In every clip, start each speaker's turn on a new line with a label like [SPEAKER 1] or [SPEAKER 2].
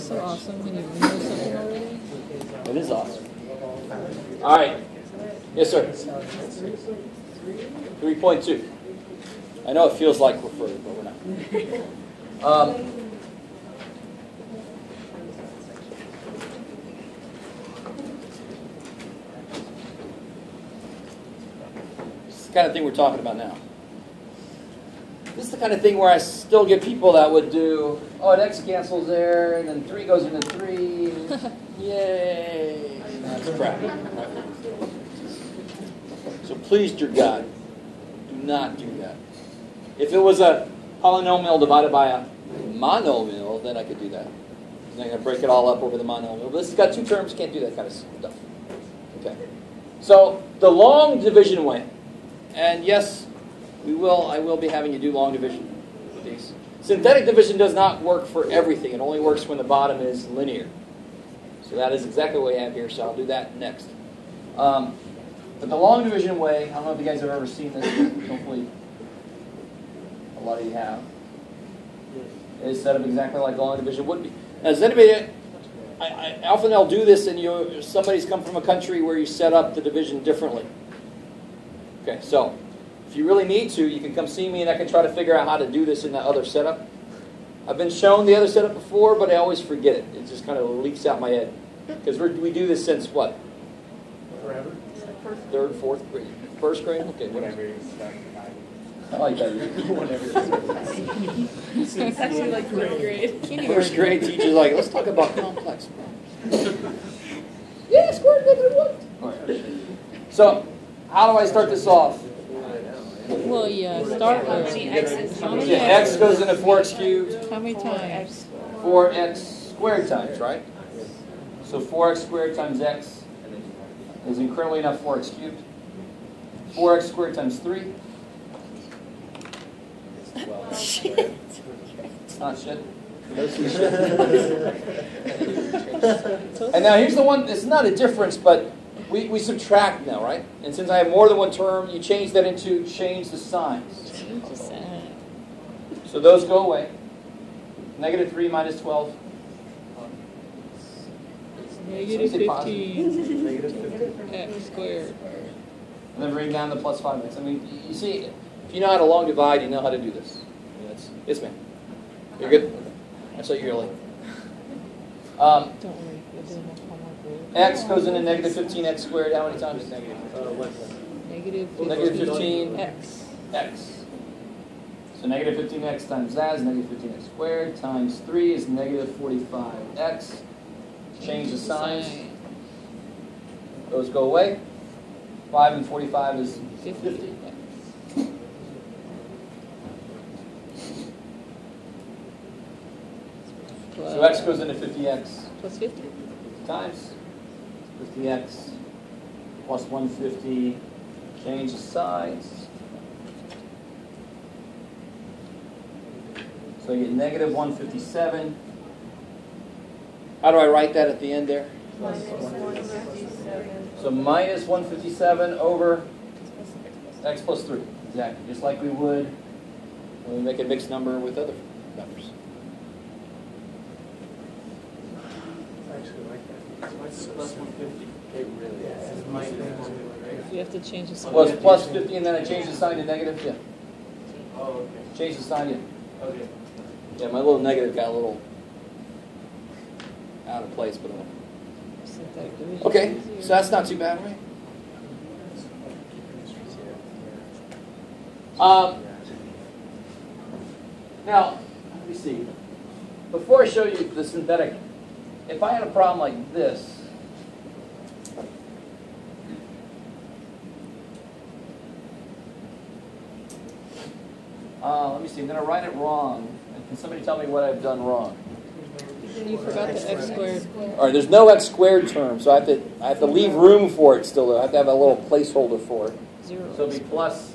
[SPEAKER 1] so awesome when you know something already?
[SPEAKER 2] It is awesome. All right. Yes, sir. 3.2. I know it feels like we're further, but we're not. This is the kind of thing we're talking about now. This is the kind of thing where I still get people that would do, oh, an X cancels there, and then 3 goes into 3. Yay. That's crap. Right? So please, dear God, do not do that. If it was a polynomial divided by a monomial, then I could do that. And I'm going to break it all up over the monomial. But this has got 2 terms, can't do that kind of stuff. Okay. So the long division way, and yes, I will be having you do long division with these. Synthetic division does not work for everything. It only works when the bottom is linear. So that is exactly what we have here, so I'll do that next. But the long division way, I don't know if you guys have ever seen this, hopefully a lot of you have, is set up exactly like long division would be. Now, does anybody, I often I'll do this and somebody's come from a country where you set up the division differently. Okay, so if you really need to, you can come see me and I can try to figure out how to do this in that other setup. I've been shown the other setup before, but I always forget it. It just kind of leaks out my head. Because we do this since what?
[SPEAKER 3] Forever.
[SPEAKER 2] 3rd, 4th grade. 1st grade? Okay, whatever. I like that.
[SPEAKER 1] It's actually like 4th grade.
[SPEAKER 2] 1st grade teacher's like, let's talk about complex. Yeah, squared negative 1. So, how do I start this off?
[SPEAKER 1] Well, yeah, start with
[SPEAKER 2] X goes into 4x cubed.
[SPEAKER 1] How many times?
[SPEAKER 2] 4x squared times, right? So 4x squared times x is incrementally enough 4x cubed. 4x squared times 3. It's not shit. And now here's the one, it's not a difference, but we subtract now, right? And since I have more than one term, you change that into change the signs. So those go away. Negative 3 minus 12.
[SPEAKER 1] Negative 15 x squared.
[SPEAKER 2] And then bring down the plus 5x. I mean, you see, if you know how to long divide, you know how to do this. I mean, yes, ma'am. You're good? That's what you're like.
[SPEAKER 1] Don't worry, you're doing enough homework.
[SPEAKER 2] X goes into negative 15x squared. How many times?
[SPEAKER 1] Negative
[SPEAKER 2] 15
[SPEAKER 1] x.
[SPEAKER 2] X. So negative 15x times that is negative 15x squared times 3 is negative 45x. Change the signs. Those go away. 5 and 45 is 50. So x goes into 50x.
[SPEAKER 1] Plus 50.
[SPEAKER 2] Times 50x plus 150. Change the signs. So you get negative 157. How do I write that at the end there?
[SPEAKER 4] Minus 157.
[SPEAKER 2] So minus 157 over x plus 3. Exactly. Just like we would when we make a mixed number with other numbers.
[SPEAKER 3] Actually, like that. It's plus 150. It really is.
[SPEAKER 1] You have to change the sign.
[SPEAKER 2] Well, it's plus 50 and then I change the sign to negative? Yeah.
[SPEAKER 3] Oh, okay.
[SPEAKER 2] Change the sign, yeah.
[SPEAKER 3] Okay.
[SPEAKER 2] Yeah, my little negative got a little out of place, but
[SPEAKER 1] Synthetic division.
[SPEAKER 2] okay, so that's not too bad, right? Now, let me see. Before I show you the synthetic, if I had a problem like this, let me see, I'm going to write it wrong. Can somebody tell me what I've done wrong?
[SPEAKER 1] You forgot the x squared.
[SPEAKER 2] All right, there's no x squared term, so I have to leave room for it still. I have to have a little placeholder for it.
[SPEAKER 1] 0.
[SPEAKER 2] So it'll be plus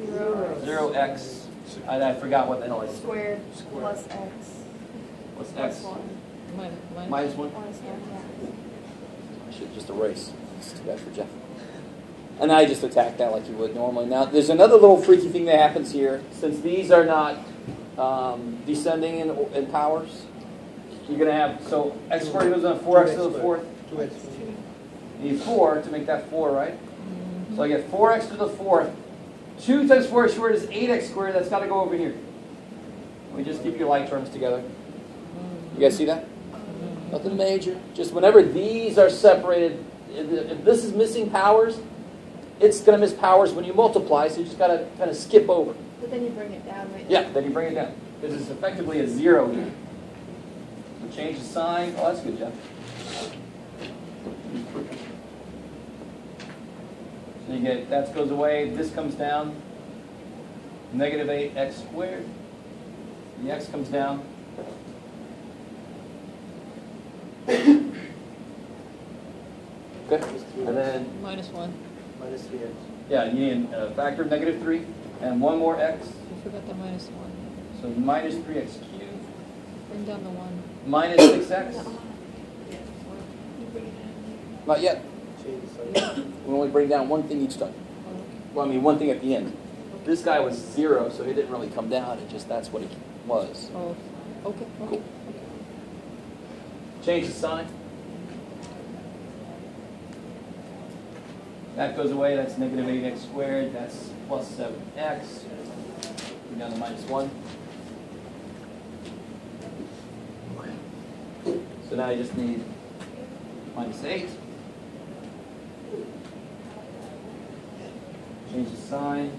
[SPEAKER 2] 0x. I forgot what the hell I said.
[SPEAKER 4] Squared plus x.
[SPEAKER 2] What's
[SPEAKER 4] Plus
[SPEAKER 2] x?
[SPEAKER 4] 1.
[SPEAKER 2] Minus 1?
[SPEAKER 4] Minus 1, yeah.
[SPEAKER 2] I should just erase. It's too bad for Jeff. And I just attack that like you would normally. Now, there's another little freaky thing that happens here. Since these are not descending in powers, you're going to have, so x squared goes on 4x to the fourth.
[SPEAKER 3] 2x.
[SPEAKER 2] You need 4 to make that 4, right? So I get 4x to the fourth. 2 times 4x squared is 8x squared. That's got to go over here. We just keep your like terms together. You guys see that? Nothing major. Just whenever these are separated, if this is missing powers, it's going to miss powers when you multiply, so you just got to kind of skip over.
[SPEAKER 4] But then you bring it down, right?
[SPEAKER 2] Yeah, then you bring it down. Because it's effectively a 0 here. So change the sign. Oh, that's good, Jeff. So you get, that goes away, this comes down, negative 8x squared. The x comes down. Okay? And then,
[SPEAKER 1] Minus 1.
[SPEAKER 3] Minus 3x.
[SPEAKER 2] yeah, you need a factor of negative 3, and one more x.
[SPEAKER 1] You forgot the minus 1.
[SPEAKER 2] So minus 3x cubed,
[SPEAKER 1] Bring down the 1.
[SPEAKER 2] minus 6x.
[SPEAKER 4] You bring it down.
[SPEAKER 2] Not yet.
[SPEAKER 3] Change the sign.
[SPEAKER 2] We only bring down one thing each time.
[SPEAKER 1] Oh, okay.
[SPEAKER 2] Well, I mean, one thing at the end. This guy was 0, so he didn't really come down. It just, that's what he was.
[SPEAKER 1] Oh, okay.
[SPEAKER 2] Cool.
[SPEAKER 1] Okay.
[SPEAKER 2] Change the sign. That goes away. That's negative 8x squared. That's plus 7x. Bring down to minus 1. So now I just need minus 8. Change the sign.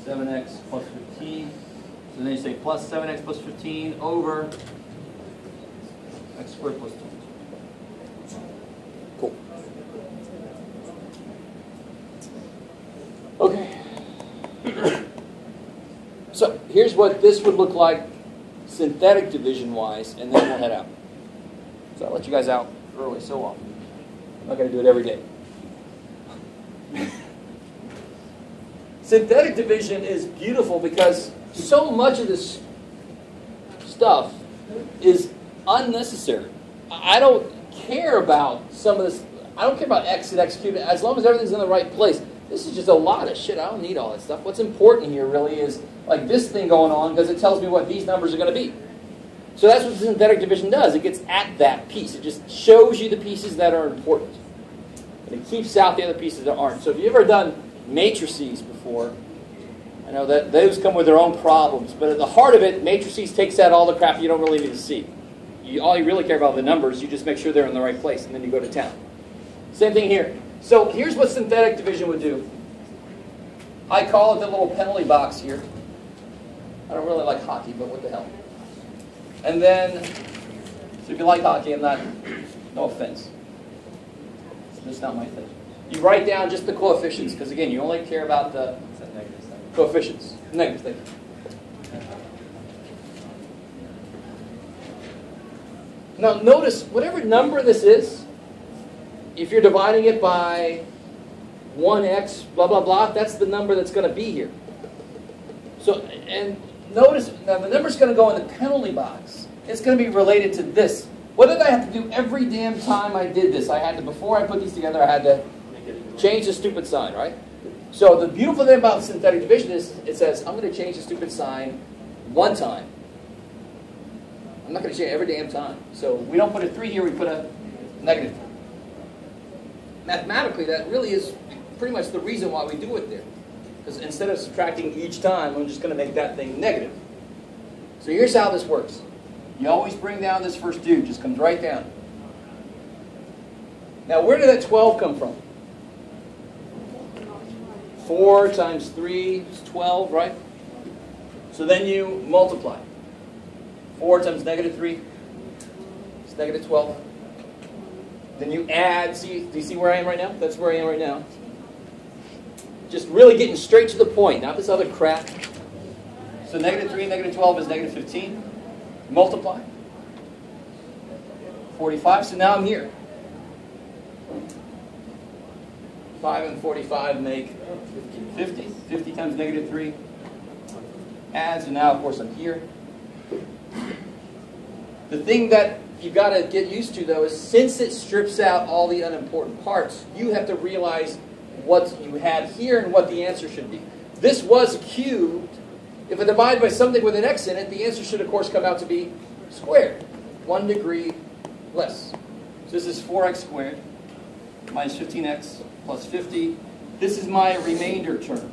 [SPEAKER 2] 7x plus 15. So then you say plus 7x plus 15 over x squared plus 2. Cool. Okay. So here's what this would look like synthetic division wise, and then we'll head out. So I'll let you guys out early so often. I'm not going to do it every day. Synthetic division is beautiful because so much of this stuff is unnecessary. I don't care about some of this. I don't care about x and x cubed as long as everything's in the right place. This is just a lot of shit. I don't need all that stuff. What's important here really is like this thing going on because it tells me what these numbers are going to be. So that's what synthetic division does. It gets at that piece. It just shows you the pieces that are important. And it keeps out the other pieces that aren't. So if you've ever done matrices before, I know that those come with their own problems. But at the heart of it, matrices takes out all the crap you don't really need to see. All you really care about are the numbers. You just make sure they're in the right place, and then you go to town. Same thing here. So here's what synthetic division would do. I call it the little penalty box here. I don't really like hockey, but what the hell. And then, so if you like hockey, no offense. It's just not my thing. You write down just the coefficients, because again, you only care about the coefficients. Negative thing. Now notice, whatever number this is, if you're dividing it by 1x, blah, blah, blah, that's the number that's going to be here. So, and notice, now the number's going to go in the penalty box. It's going to be related to this. What did I have to do every damn time I did this? I had to, before I put these together, I had to change the stupid sign, right? So the beautiful thing about synthetic division is it says, I'm going to change the stupid sign one time. I'm not going to change it every damn time. So we don't put a 3 here, we put a negative 3. Mathematically, that really is pretty much the reason why we do it there. Because instead of subtracting each time, I'm just going to make that thing negative. So here's how this works. You always bring down this first dude, just comes right down. Now where did that 12 come from? 4 times 3 is 12, right? So then you multiply. 4 times negative 3 is negative 12. Then you add, do you see where I am right now? That's where I am right now. Just really getting straight to the point, not this other crap. So negative 3 and negative 12 is negative 15. Multiply. 45, so now I'm here. 5 and 45 make 50. 50 times negative 3 adds, and now of course I'm here. The thing that you've got to get used to though is since it strips out all the unimportant parts, you have to realize what you had here and what the answer should be. This was cubed. If I divide by something with an x in it, the answer should of course come out to be squared. 1 degree less. So this is 4x squared minus 15x plus 50. This is my remainder term.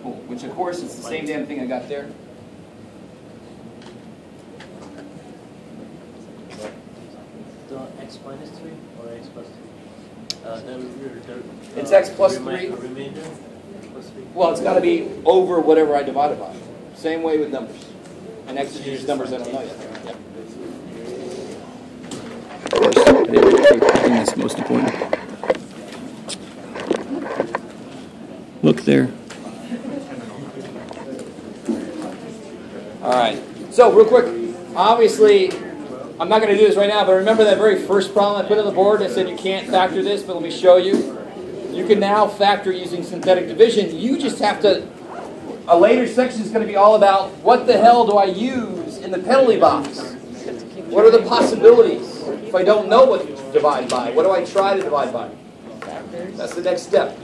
[SPEAKER 2] Cool. Which, of course, is the same damn thing I got there.
[SPEAKER 3] So x minus 3 or x plus 3?
[SPEAKER 2] It's x plus 3.
[SPEAKER 3] Remainder plus 3.
[SPEAKER 2] Well, it's got to be over whatever I divided by. Same way with numbers. And x is just numbers I don't know yet. Yep. I think that's most important. Look there. All right. So, real quick, obviously, I'm not going to do this right now, but remember that very first problem I put on the board? I said you can't factor this, but let me show you. You can now factor using synthetic division. You just have to... A later section is going to be all about what the hell do I use in the penalty box? What are the possibilities if I don't know what to divide by? What do I try to divide by? That's the next step.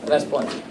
[SPEAKER 2] And that's plenty.